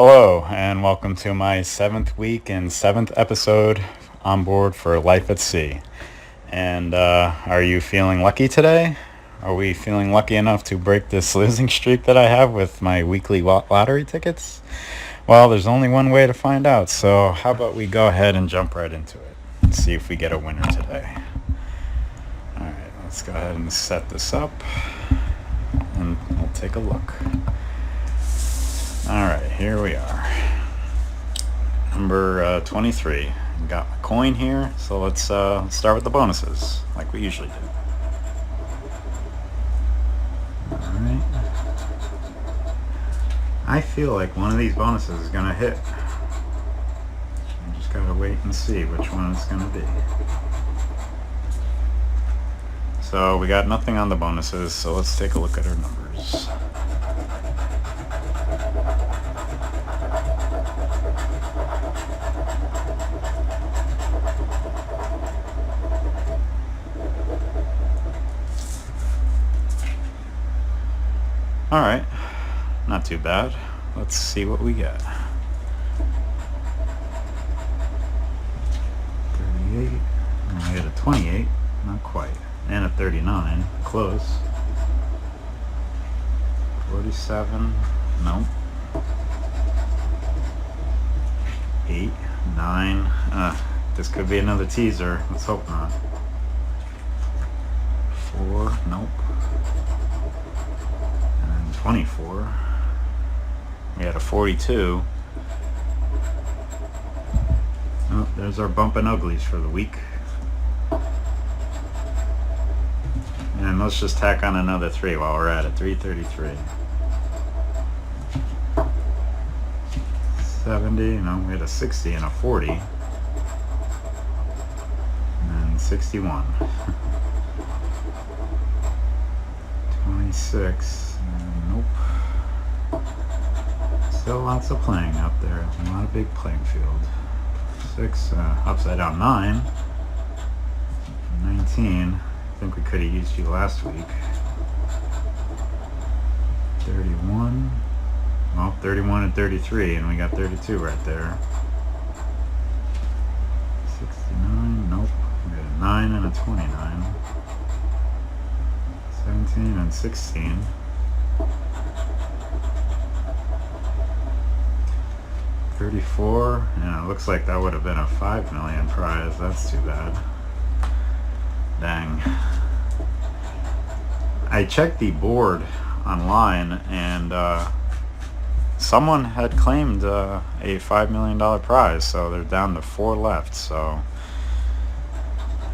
Hello, and welcome to my 7th week and 7th episode on board for Life at Sea. And are you feeling lucky today? Are we feeling lucky enough to break this losing streak that I have with my weekly lottery tickets? Well, there's only one way to find out, so how about we go ahead and jump right into it and see if we get a winner today. Alright, let's go ahead and set this up and we'll take a look. Alright, here we are. Number 23. Got my coin here, so let's start with the bonuses, like we usually do. Alright. I feel like one of these bonuses is gonna hit. I just gotta wait and see which one it's gonna be. So we got nothing on the bonuses, so let's take a look at our numbers. Alright, not too bad. Let's see what we get. 38, and I get a 28, not quite, and a 39, close. 47, nope. 8, 9, this could be another teaser, let's hope not. 4, nope. 24. We had a 42. Oh, there's our bump and uglies for the week. And let's just tack on another 3 while we're at it. 333. 70. No, we had a 60 and a 40. And 61. 26. Nope. Still lots of playing out there. Not a big playing field. 6, upside down 9. 19. I think we could have used you last week. 31. Well, 31 and 33, and we got 32 right there. 69. Nope. We got a 9 and a 29. 17 and 16. 34, and it looks like that would have been a 5 million prize. That's too bad. Dang. I checked the board online, and someone had claimed a $5 million prize, so they're down to 4 left, so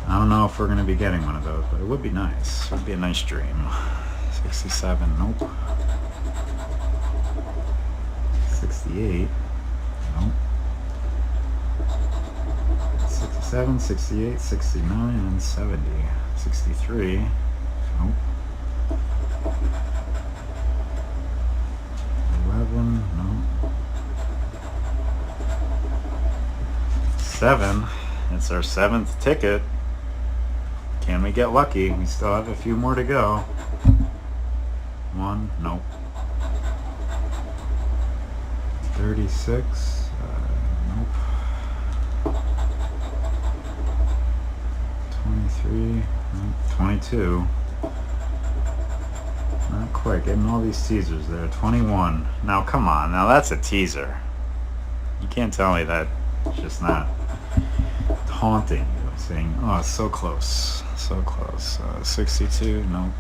I don't know if we're going to be getting one of those, but it would be nice. It would be a nice dream. 67, nope. 68. Nope. 67, 68, 69, and 70. 63. Nope. 11. Nope. 7. It's our 7th ticket. Can we get lucky? We still have a few more to go. 1. Nope. 36. Nope. 23. Nope. 22. Not quite. Getting all these teasers there. 21. Now come on. Now that's a teaser. You can't tell me that it's just not taunting you, saying, oh, it's so close. So close. 62. Nope.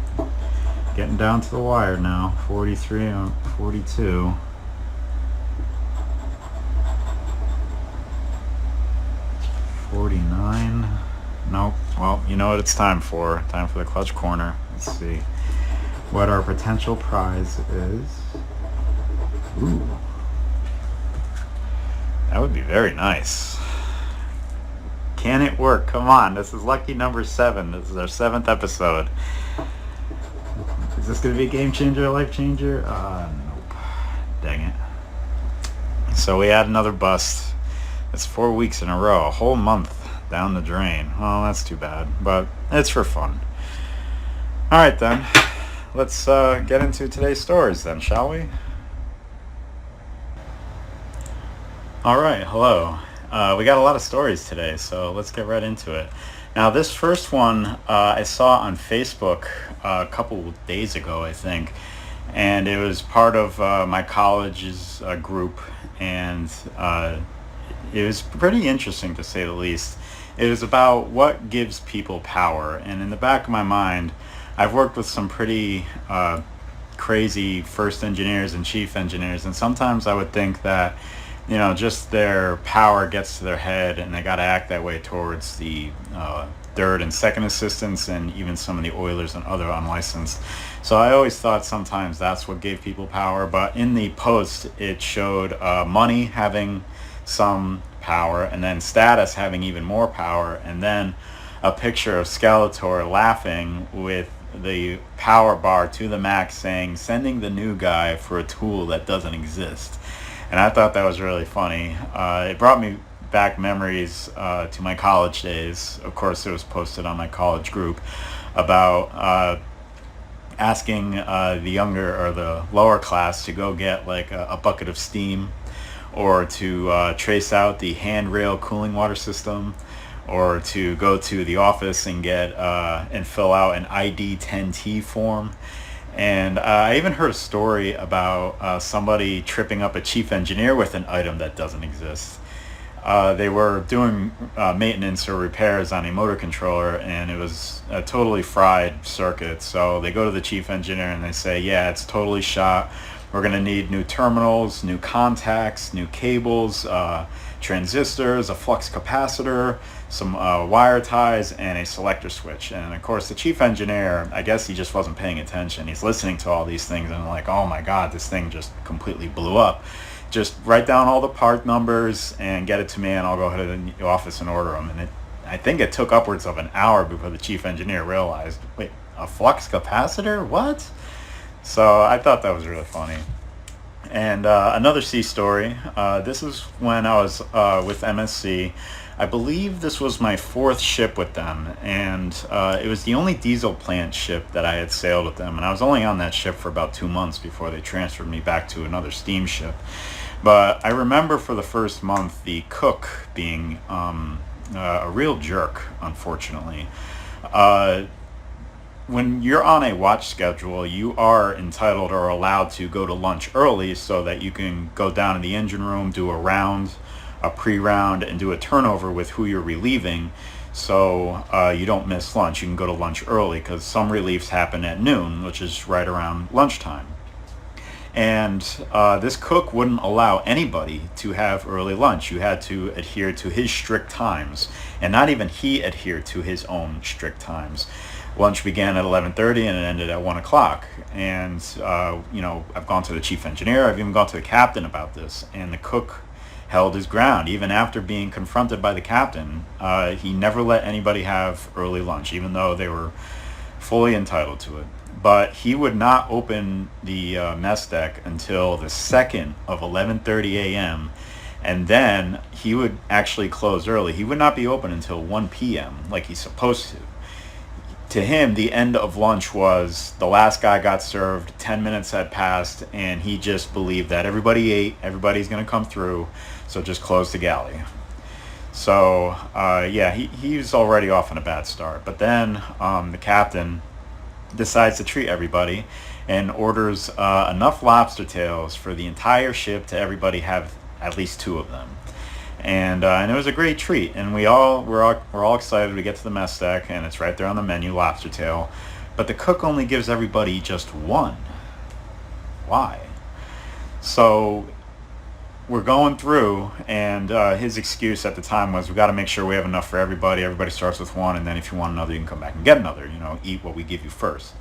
Getting down to the wire now. 43. 42. 49. Nope. Well, you know what it's time for. Time for the clutch corner. Let's see what our potential prize is. Ooh. That would be very nice. Can it work? Come on. This is lucky number 7. This is our 7th episode. Is this going to be a game changer, a life changer? Nope. Dang it. So we had another bust. It's 4 weeks in a row, a whole month down the drain. Oh, that's too bad, but it's for fun. All right, then. Let's get into today's stories then, shall we? All right, hello. We got a lot of stories today, so let's get right into it. Now, this first one I saw on Facebook a couple days ago, I think, and it was part of my college's group, and it was pretty interesting to say the least. It was about what gives people power, and in the back of my mind, I've worked with some pretty crazy first engineers and chief engineers, and sometimes I would think that just their power gets to their head and they got to act that way towards the third and second assistants and even some of the oilers and other unlicensed. So I always thought sometimes that's what gave people power, but in the post it showed money having some power, and then status having even more power, and then a picture of Skeletor laughing with the power bar to the max saying, sending the new guy for a tool that doesn't exist. And I thought that was really funny. It brought me back memories to my college days. Of course, it was posted on my college group about asking the younger or the lower class to go get like a bucket of steam, or to trace out the handrail cooling water system, or to go to the office and get and fill out an ID 10T form. And I even heard a story about somebody tripping up a chief engineer with an item that doesn't exist. They were doing maintenance or repairs on a motor controller, and it was a totally fried circuit. So they go to the chief engineer and they say, yeah, it's totally shot. We're going to need new terminals, new contacts, new cables, transistors, a flux capacitor, some wire ties, and a selector switch. And of course, the chief engineer, I guess he just wasn't paying attention. He's listening to all these things and like, oh my God, this thing just completely blew up. Just write down all the part numbers and get it to me, and I'll go ahead in the office and order them. And I think it took upwards of an hour before the chief engineer realized, wait, a flux capacitor? What? So I thought that was really funny. And another sea story. This was when I was with MSC. I believe this was my fourth ship with them, and it was the only diesel plant ship that I had sailed with them. And I was only on that ship for about 2 months before they transferred me back to another steamship. But I remember for the first month the cook being a real jerk, unfortunately. When you're on a watch schedule, you are entitled or allowed to go to lunch early so that you can go down in the engine room, do a pre-round, and do a turnover with who you're relieving, so you don't miss lunch. You can go to lunch early because some reliefs happen at noon, which is right around lunchtime. And this cook wouldn't allow anybody to have early lunch. You had to adhere to his strict times, and not even he adhered to his own strict times. Lunch began at 11:30 and it ended at 1 o'clock. And, I've gone to the chief engineer, I've even gone to the captain about this, and the cook held his ground. Even after being confronted by the captain, he never let anybody have early lunch, even though they were fully entitled to it. But he would not open the mess deck until the second of 11:30 a.m., and then he would actually close early. He would not be open until 1 p.m. like he's supposed to. To him, the end of lunch was the last guy got served, 10 minutes had passed, and he just believed that everybody ate, everybody's going to come through, so just close the galley. So, he was already off on a bad start. But then the captain decides to treat everybody and orders enough lobster tails for the entire ship to everybody have at least 2 of them. And it was a great treat, and we're all excited to get to the mess deck, and it's right there on the menu, lobster tail. But the cook only gives everybody just 1. Why? So we're going through, and his excuse at the time was, we got to make sure we have enough for everybody. Everybody starts with 1, and then if you want another, you can come back and get another. Eat what we give you first.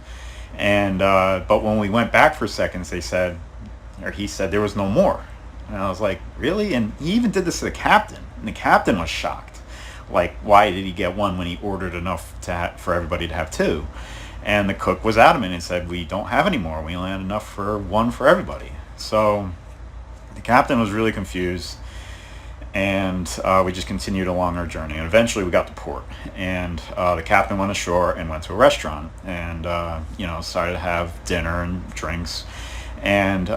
And but when we went back for seconds, he said there was no more. And I was like, really? And he even did this to the captain. And the captain was shocked. Like, why did he get 1 when he ordered enough for everybody to have 2? And the cook was adamant and said, we don't have any more. We only had enough for 1 for everybody. So the captain was really confused. And we just continued along our journey. And eventually we got to port. And the captain went ashore and went to a restaurant. And, started to have dinner and drinks. And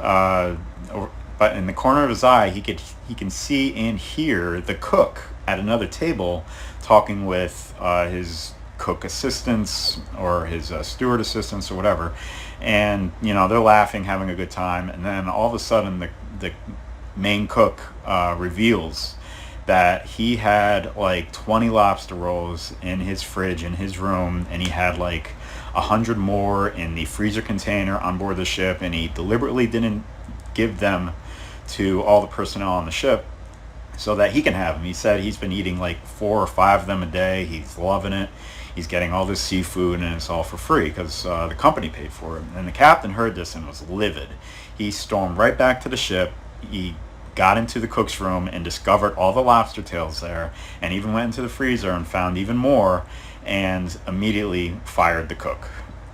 but in the corner of his eye, he can see and hear the cook at another table talking with his cook assistants or his steward assistants or whatever, and they're laughing, having a good time, and then all of a sudden the main cook reveals that he had like 20 lobster rolls in his fridge in his room, and he had like 100 more in the freezer container on board the ship, and he deliberately didn't give them to all the personnel on the ship so that he can have them. He said he's been eating like 4 or 5 of them a day. He's loving it. He's getting all this seafood, and it's all for free because the company paid for it. And the captain heard this and was livid. He stormed right back to the ship. He got into the cook's room and discovered all the lobster tails there, and even went into the freezer and found even more, and immediately fired the cook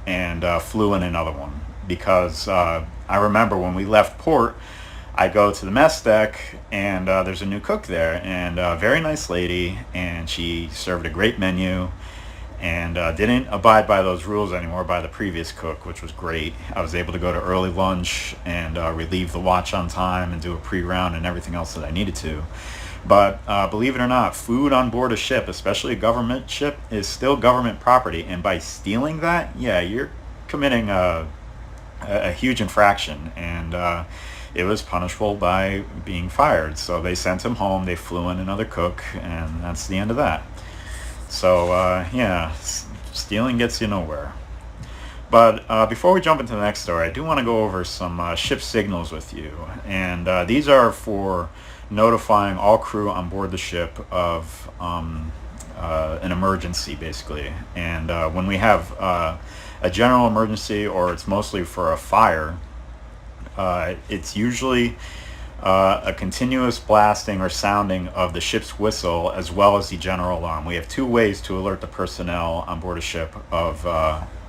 and flew in another one. Because I remember when we left port, I go to the mess deck, and there's a new cook there, and a very nice lady, and she served a great menu, and didn't abide by those rules anymore by the previous cook, which was great. I was able to go to early lunch and relieve the watch on time and do a pre-round and everything else that I needed to. But believe it or not, food on board a ship, especially a government ship, is still government property, and by stealing that, yeah, you're committing a huge infraction, and it was punishable by being fired. So they sent him home, they flew in another cook, and that's the end of that. So yeah, stealing gets you nowhere. But before we jump into the next story, I do want to go over some ship signals with you. And these are for notifying all crew on board the ship of an emergency, basically. And when we have a general emergency, or it's mostly for a fire, it's usually a continuous blasting or sounding of the ship's whistle as well as the general alarm. We have 2 ways to alert the personnel on board a ship of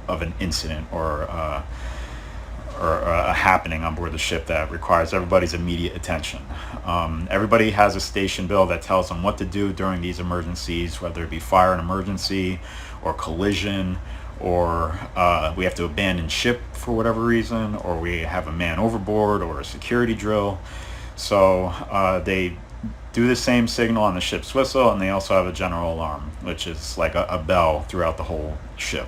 an incident or a happening on board the ship that requires everybody's immediate attention. Everybody has a station bill that tells them what to do during these emergencies, whether it be fire and emergency or collision, or we have to abandon ship for whatever reason, or we have a man overboard or a security drill. So they do the same signal on the ship's whistle, and they also have a general alarm, which is like a bell throughout the whole ship.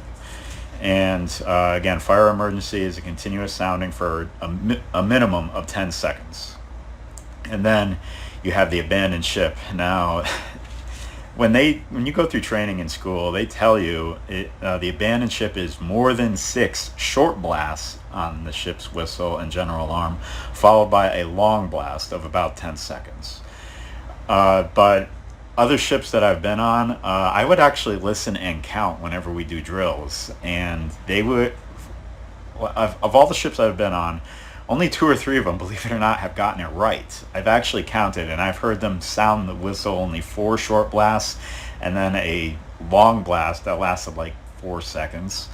And again, fire emergency is a continuous sounding for a minimum of 10 seconds. And then you have the abandoned ship. Now, when you go through training in school, they tell you the abandoned ship is more than 6 short blasts on the ship's whistle and general alarm, followed by a long blast of about 10 seconds. But other ships that I've been on, I would actually listen and count whenever we do drills, and they would, of all the ships I've been on, only 2 or 3 of them, believe it or not, have gotten it right. I've actually counted, and I've heard them sound the whistle only 4 short blasts, and then a long blast that lasted like 4 seconds.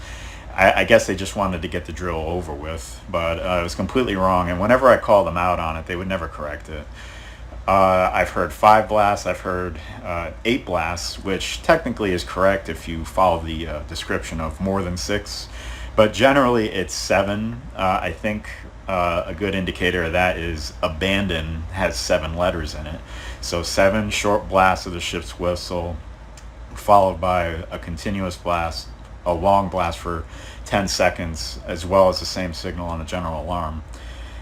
I guess they just wanted to get the drill over with, but it was completely wrong, and whenever I called them out on it, they would never correct it. I've heard 5 blasts, I've heard 8 blasts, which technically is correct if you follow the description of more than 6, but generally it's 7. I think a good indicator of that is abandon has 7 letters in it. So 7 short blasts of the ship's whistle, followed by a continuous blast, a long blast for 10 seconds, as well as the same signal on the general alarm.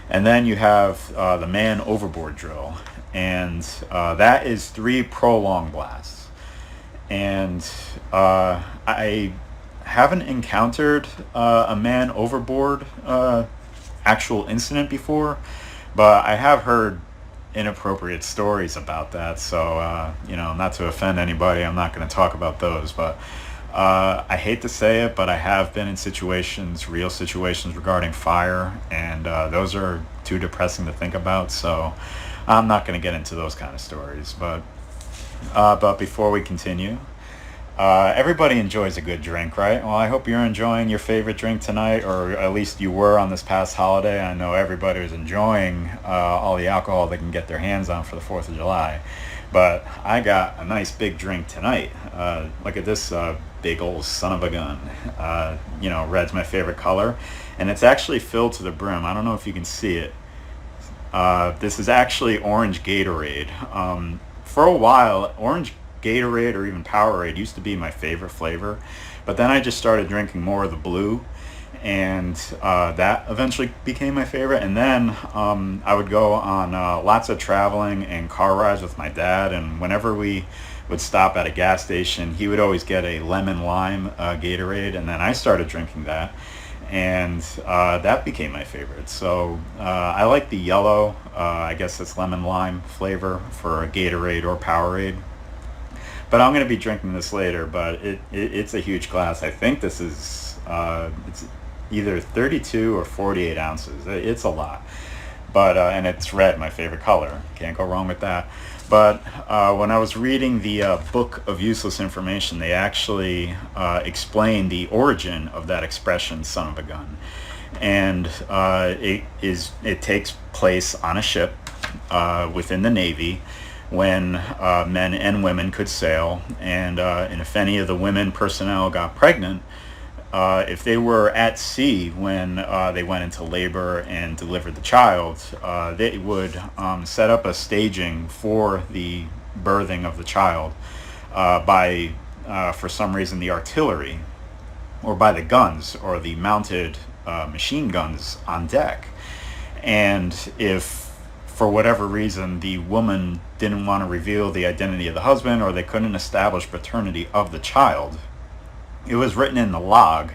And then you have the man overboard drill, and that is 3 prolonged blasts. And I haven't encountered a man overboard actual incident before, but I have heard inappropriate stories about that. So not to offend anybody, I'm not going to talk about those, but I hate to say it, but I have been in situations, real situations regarding fire, and those are too depressing to think about, so I'm not going to get into those kind of stories. But before we continue, everybody enjoys a good drink, right? Well, I hope you're enjoying your favorite drink tonight, or at least you were on this past holiday. I know everybody was enjoying all the alcohol they can get their hands on for the 4th of July. But I got a nice big drink tonight. Look at this big old son of a gun. Red's my favorite color, and it's actually filled to the brim. I don't know if you can see it. This is actually orange Gatorade. For a while, orange Gatorade or even Powerade used to be my favorite flavor, but then I just started drinking more of the blue, and that eventually became my favorite. And then I would go on lots of traveling and car rides with my dad, and whenever we would stop at a gas station, he would always get a lemon lime Gatorade, and then I started drinking that, and that became my favorite. So I like the yellow, I guess it's lemon lime flavor for a Gatorade or Powerade. But I'm going to be drinking this later, but it's a huge glass. I think this is it's either 32 or 48 ounces. It's a lot. But and it's red, my favorite color. Can't go wrong with that. But when I was reading the Book of Useless Information, they actually explain the origin of that expression, "son of a gun," and it takes place on a ship within the Navy when men and women could sail, and if any of the women personnel got pregnant, if they were at sea when they went into labor and delivered the child, they would set up a staging for the birthing of the child by, for some reason, the artillery, or by the guns or the mounted machine guns on deck. And if, for whatever reason, the woman didn't want to reveal the identity of the husband, or they couldn't establish paternity of the child, it was written in the log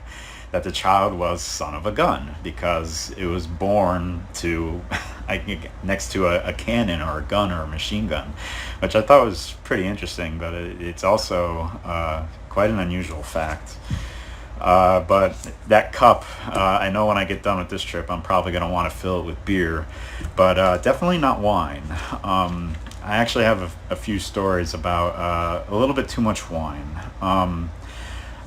that the child was son of a gun because it was born to next to a cannon or a gun or a machine gun, which I thought was pretty interesting, but it's also quite an unusual fact. But that cup, I know when I get done with this trip, I'm probably going to want to fill it with beer, but definitely not wine. I actually have a few stories about a little bit too much wine.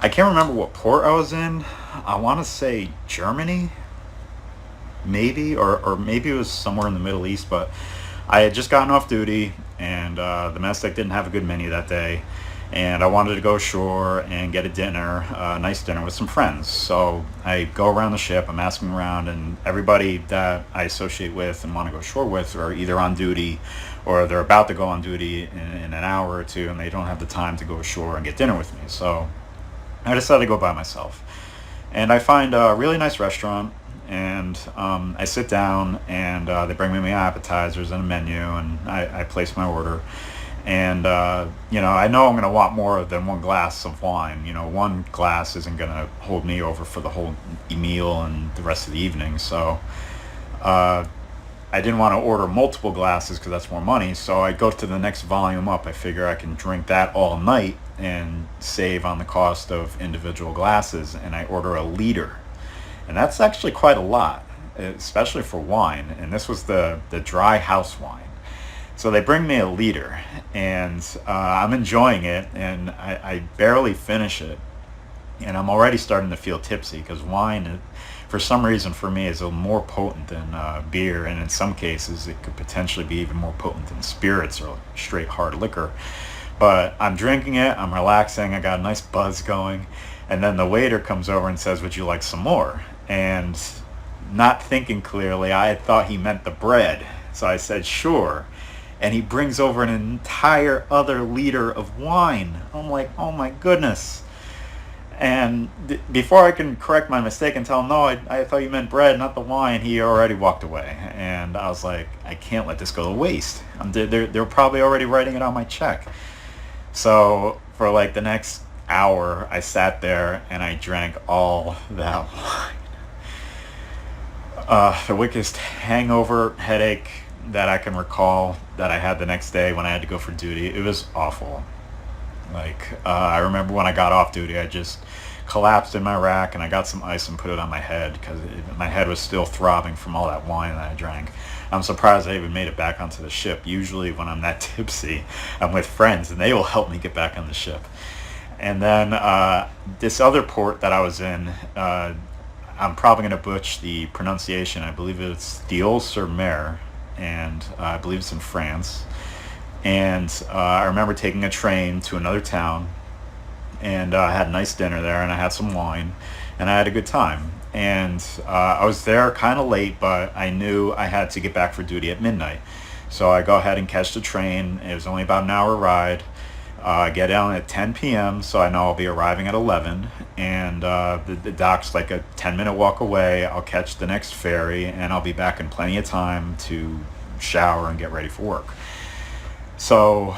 I can't remember what port I was in. I want to say Germany, maybe, or maybe it was somewhere in the Middle East, but I had just gotten off duty, and the mess deck didn't have a good menu that day, and I wanted to go ashore and get a nice dinner with some friends. So I go around the ship, I'm asking around, and everybody that I associate with and want to go ashore with are either on duty or they're about to go on duty in an hour or two, and they don't have the time to go ashore and get dinner with me. So I decided to go by myself. And I find a really nice restaurant, and I sit down, and they bring me my appetizers and a menu, and I place my order. And, I know I'm going to want more than one glass of wine. One glass isn't going to hold me over for the whole meal and the rest of the evening. So I didn't want to order multiple glasses because that's more money. So I go to the next volume up. I figure I can drink that all night and save on the cost of individual glasses. And I order a liter. And that's actually quite a lot, especially for wine. And this was the dry house wine. So they bring me a liter, and I'm enjoying it, and I barely finish it. And I'm already starting to feel tipsy because wine, for some reason for me, is a little more potent than beer, and in some cases it could potentially be even more potent than spirits or straight hard liquor. But I'm drinking it, I'm relaxing, I got a nice buzz going, and then the waiter comes over and says, "Would you like some more?" And not thinking clearly, I had thought he meant the bread. So I said, "Sure." And he brings over an entire other liter of wine. I'm like, oh my goodness. And before I can correct my mistake and tell him, no, I thought you meant bread, not the wine, he already walked away. And I was like, I can't let this go to waste. They're probably already writing it on my check. So for like the next hour, I sat there and I drank all that wine. The wickedest hangover, headache that I can recall that I had the next day when I had to go for duty. It was awful. I remember when I got off duty, I just collapsed in my rack and I got some ice and put it on my head because my head was still throbbing from all that wine that I drank. I'm surprised I even made it back onto the ship. Usually when I'm that tipsy, I'm with friends and they will help me get back on the ship. And then this other port that I was in, I'm probably going to butcher the pronunciation. I believe it's Diol-sur-Mer, and I believe it's in France. And I remember taking a train to another town, and I had a nice dinner there, and I had some wine, and I had a good time. And I was there kind of late, but I knew I had to get back for duty at midnight. So I go ahead and catch the train. It was only about an hour ride. I get down at 10 p.m., so I know I'll be arriving at 11. And the dock's like a 10-minute walk away. I'll catch the next ferry, and I'll be back in plenty of time to shower and get ready for work. So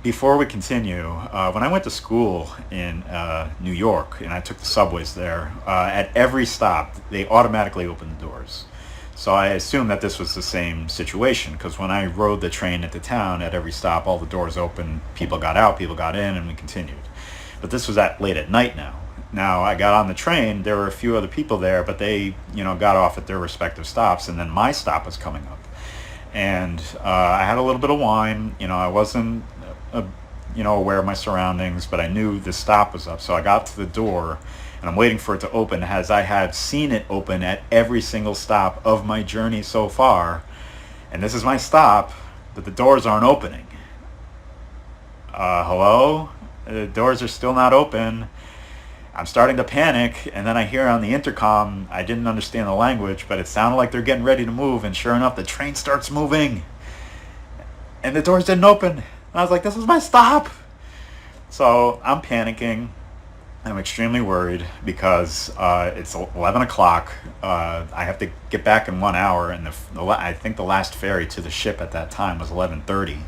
before we continue, when I went to school in New York and I took the subways there, at every stop they automatically opened the doors. So I assumed that this was the same situation because when I rode the train into town, at every stop all the doors opened, people got out, people got in, and we continued. But this was at late at night now. Now I got on the train, there were a few other people there, but they, got off at their respective stops, and then my stop was coming up. And I had a little bit of wine. I wasn't, aware of my surroundings, but I knew the stop was up. So I got to the door, and I'm waiting for it to open, as I had seen it open at every single stop of my journey so far. And this is my stop, but the doors aren't opening. Hello? The doors are still not open. I'm starting to panic, and then I hear on the intercom, I didn't understand the language, but it sounded like they're getting ready to move, and sure enough, the train starts moving. And the doors didn't open. And I was like, this is my stop. So I'm panicking. I'm extremely worried because it's 11 o'clock. I have to get back in 1 hour, and I think the last ferry to the ship at that time was 11:30.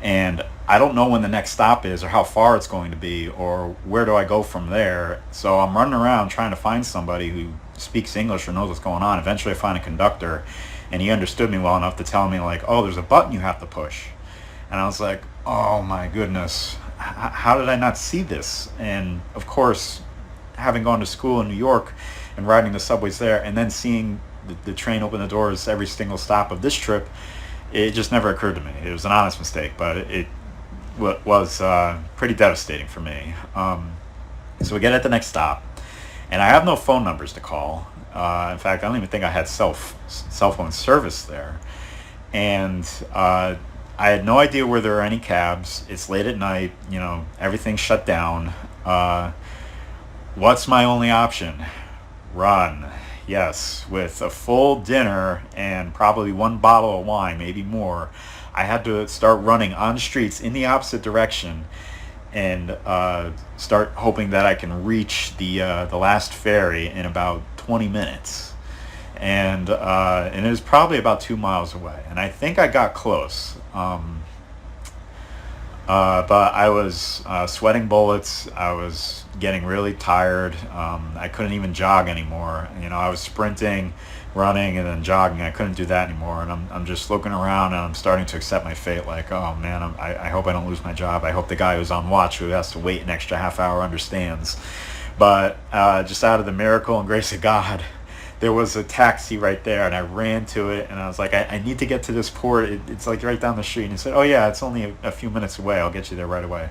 And I don't know when the next stop is or how far it's going to be or where do I go from there. So I'm running around trying to find somebody who speaks English or knows what's going on. Eventually I find a conductor, and he understood me well enough to tell me like, oh, there's a button you have to push. And I was like, oh my goodness, how did I not see this? And of course, having gone to school in New York and riding the subways there and then seeing the train open the doors every single stop of this trip, it just never occurred to me. It was an honest mistake, but it was pretty devastating for me. So we get at the next stop, and I have no phone numbers to call. In fact, I don't even think I had cell phone service there. And I had no idea where there were any cabs. It's late at night, everything's shut down. What's my only option? Run. Yes, with a full dinner and probably one bottle of wine, maybe more, I had to start running on streets in the opposite direction and start hoping that I can reach the last ferry in about 20 minutes. And it was probably about 2 miles away. And I think I got close. But I was sweating bullets. I was getting really tired. I couldn't even jog anymore. I was sprinting, running, and then jogging. I couldn't do that anymore. And I'm just looking around, and I'm starting to accept my fate. Like, oh man, I hope I don't lose my job. I hope the guy who's on watch, who has to wait an extra half hour, understands. But just out of the miracle and grace of God, there was a taxi right there, and I ran to it, and I was like, I need to get to this port. It's like right down the street. And he said, oh yeah, it's only a few minutes away. I'll get you there right away.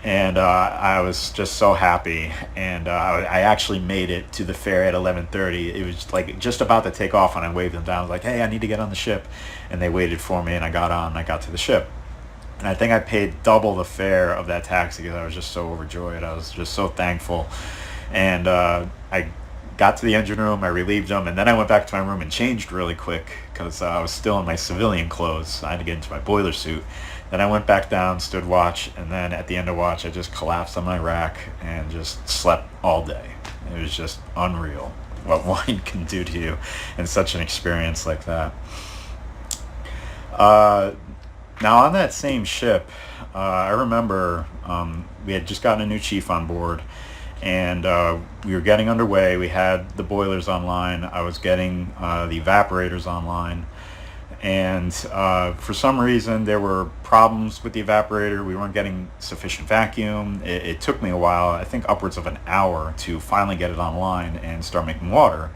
And I was just so happy, and I actually made it to the ferry at 11:30. It was like just about to take off when I waved them down. I was like, hey, I need to get on the ship. And they waited for me, and I got on, and I got to the ship. And I think I paid double the fare of that taxi because I was just so overjoyed. I was just so thankful. And I got to the engine room, I relieved them, and then I went back to my room and changed really quick because I was still in my civilian clothes. I had to get into my boiler suit. Then I went back down, stood watch, and then at the end of watch, I just collapsed on my rack and just slept all day. It was just unreal what wine can do to you in such an experience like that. Now on that same ship, I remember we had just gotten a new chief on board, and we were getting underway. We had the boilers online. I was getting the evaporators online. And for some reason, there were problems with the evaporator. We weren't getting sufficient vacuum. It took me a while, I think upwards of an hour, to finally get it online and start making water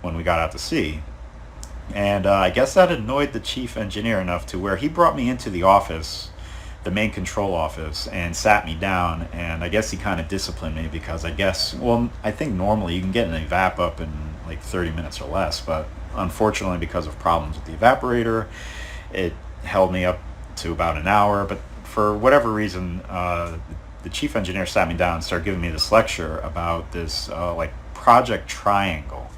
when we got out to sea. And I guess that annoyed the chief engineer enough to where he brought me into the office, the main control office, and sat me down. And I guess he kind of disciplined me because I think normally you can get an evap up in like 30 minutes or less, but unfortunately, because of problems with the evaporator, it held me up to about an hour. But for whatever reason, the chief engineer sat me down and started giving me this lecture about this like project triangle.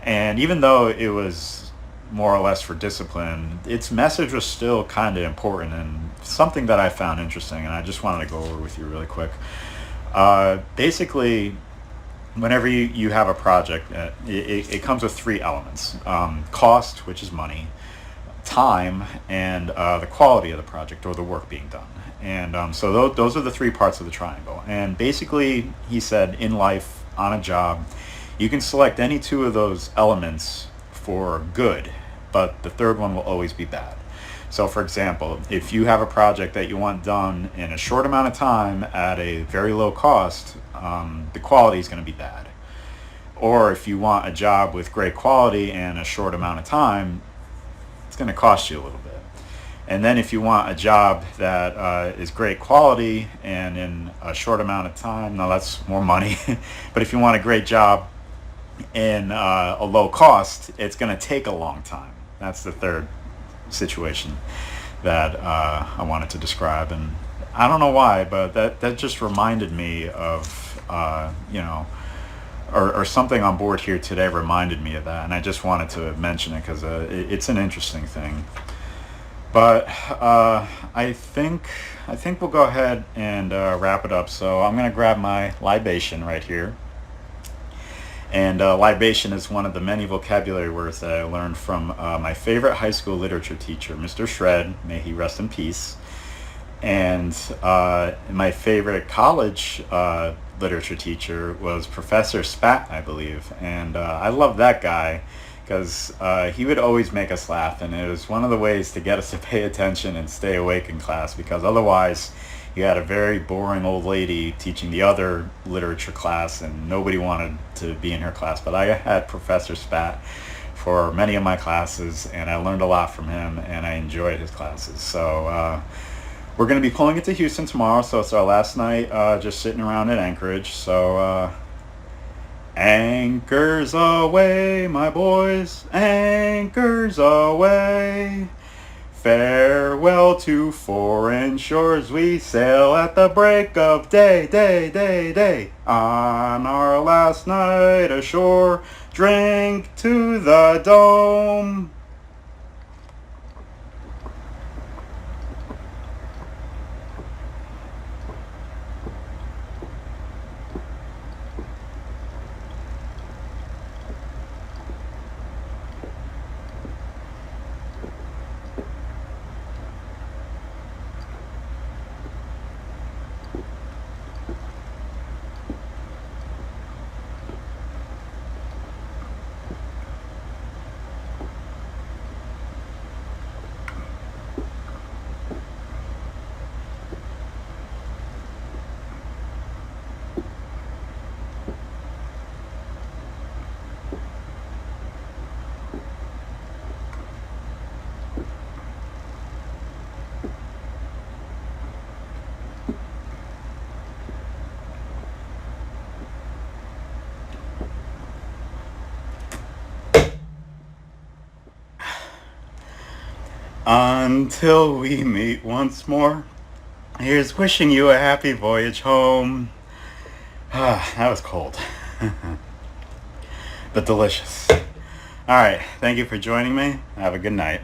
And even though it was more or less for discipline, its message was still kind of important and something that I found interesting, and I just wanted to go over with you really quick. Basically, whenever you have a project, it comes with three elements: cost, which is money; time; and the quality of the project or the work being done. And so those are the three parts of the triangle. And basically, he said, in life, on a job, you can select any two of those elements for good, but the third one will always be bad. So for example, if you have a project that you want done in a short amount of time at a very low cost, the quality is going to be bad. Or if you want a job with great quality and a short amount of time, it's going to cost you a little bit. And then if you want a job that is great quality and in a short amount of time, now that's more money. But if you want a great job in a low cost, it's going to take a long time. That's the third situation that I wanted to describe. And I don't know why, but that just reminded me of, or something on board here today reminded me of that. And I just wanted to mention it because it's an interesting thing. But I think we'll go ahead and wrap it up. So I'm going to grab my libation right here. And libation is one of the many vocabulary words that I learned from my favorite high school literature teacher, Mr. Shred. May he rest in peace. And my favorite college literature teacher was Professor Spat, I believe. And I love that guy because he would always make us laugh. And it was one of the ways to get us to pay attention and stay awake in class, because otherwise you had a very boring old lady teaching the other literature class and nobody wanted to be in her class. But I had Professor Spat for many of my classes, and I learned a lot from him, and I enjoyed his classes. So we're going to be pulling it to Houston tomorrow, so it's our last night just sitting around at Anchorage. So anchors away, my boys, anchors away. Farewell to foreign shores, we sail at the break of day, day, day, day. On our last night ashore, drink to the dome. Until we meet once more, here's wishing you a happy voyage home. That was cold, but delicious. All right, thank you for joining me. Have a good night.